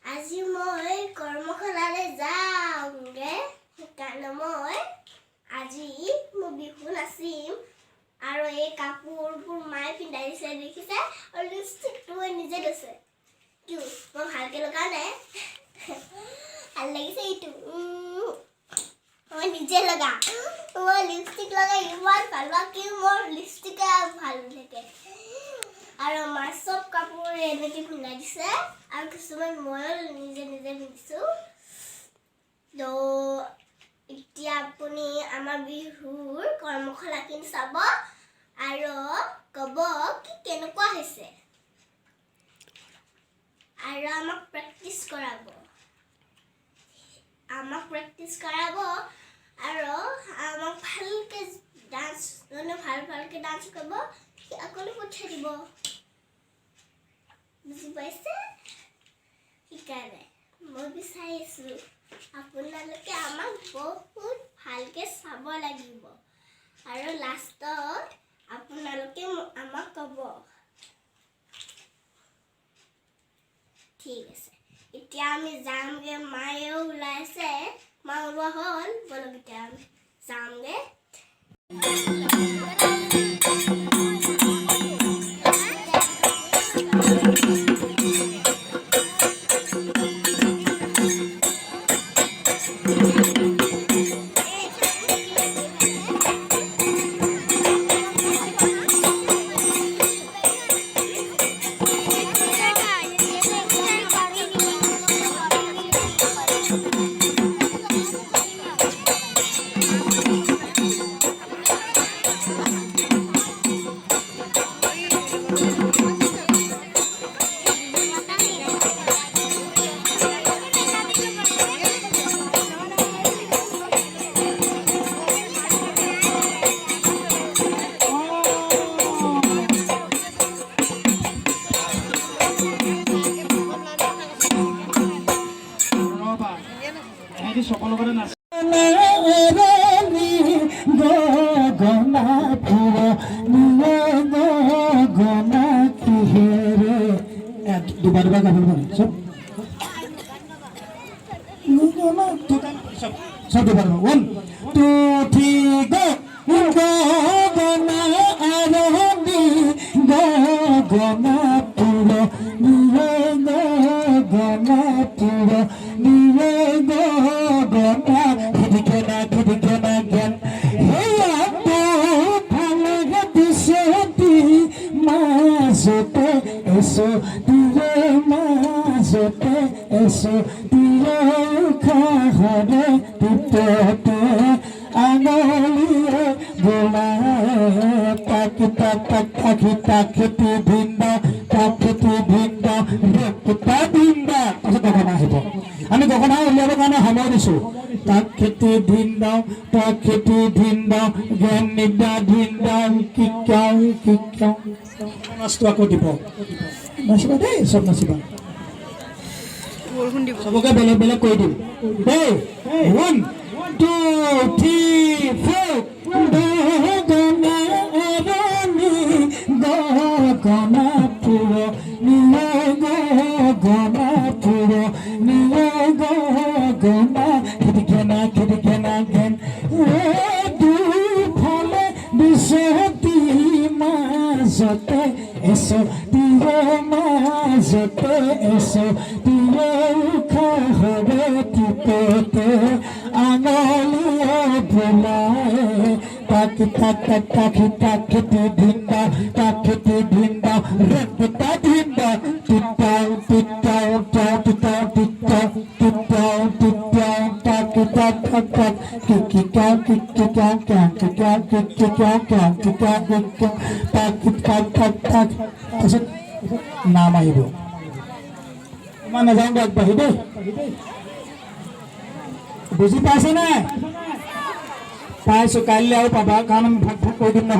আজি মই কৰ্মশালালৈ যাওঁগে সেইকাৰণে মই আজি মই বিহু নাচিম আৰু এই কাপোৰবোৰ মায়ে পিন্ধাই দিছে দেখিছে আৰু লিপষ্টিকটো মই নিজে লৈছে কিয় মই ভালকৈ লগা নাই ভাল লাগিছে এইটো মই নিজে লগা মই লিপষ্টিক লগাই ইমান ভাল পাওঁ কি মোৰ লিপষ্টিক ভাল থাকে আৰু আমাৰ চব কাপোৰ এনেকৈ পিন্ধাই দিছে আৰু কিছুমান ময়ো নিজে নিজে পিন্ধিছোঁ তো এতিয়া আপুনি আমাৰ বিহুৰ কৰ্মশালাখিনি চাব আৰু ক'ব কি কেনেকুৱা হৈছে আৰু আমাক প্ৰেক্টিচ কৰাব আৰু আমাক ভালকৈ ডান্স ভালকৈ ডান্স কৰিব আকৌ পঠিয়াই দিব বুজি পাইছে সেইকাৰণে মই বিচাৰিছোঁ আপোনালোকে আমাক বহুত ভালকৈ চাব লাগিব আৰু লাষ্টত আপোনালোকে আমাক ক'ব ঠিক আছে এতিয়া আমি যামগৈ মায়েও ওলাইছে মা ওলোৱা হ'ল বলক এতিয়া আমি যামগৈ সকলোকে নাচ দুবাৰ গাব চব চব দুবাৰ 1 2 3 গো গনা আরবি গনা পুরো নিয়ে গনা পুরো নিয়ে গনা দিকে না জ্ঞান হে আপু ভালো দিশতি মাজতে এসো দিয়ে মাজতে এসো দিয়ে খাহরে পিপতে আঙুলিয়ে গোলায় তাকিতি ভিন্ন ৰেপুতা ভিন্ন গগনা আহিব আমি গগনা উলিয়াবৰ কাৰণে সময় দিছোঁ তাকিতি ভিন্ন জ্ঞান নিদা ভিন্ন কিকাও নাচটো আকৌ দিব নাচিবা দেই চব নাচিবা চবকে বেলেগ বেলেগ কৈ দিম দেই 1 2 3 4 গগনা আৰণি গগনা পুৰ নিয়ে গগনা পুৰ নিয়ে গগনা খিদিকেনা জ্ঞান দুফালে দিশতি মাজতে এসো দিয়ে মাজতে এসো দিয়ে খাহৰে টিপতে আঙুলিয়ে বোলায় তাকিতি ভিন্ন ৰেপুতা ভিন্ন নাম আহিব মই নাযাওঁ আগবাঢ়ি দেই বুজি পাইছে নাই পাইছোঁ কাইলৈ আৰু পাবা কাৰণ ভাগ কৈ দিম নহয়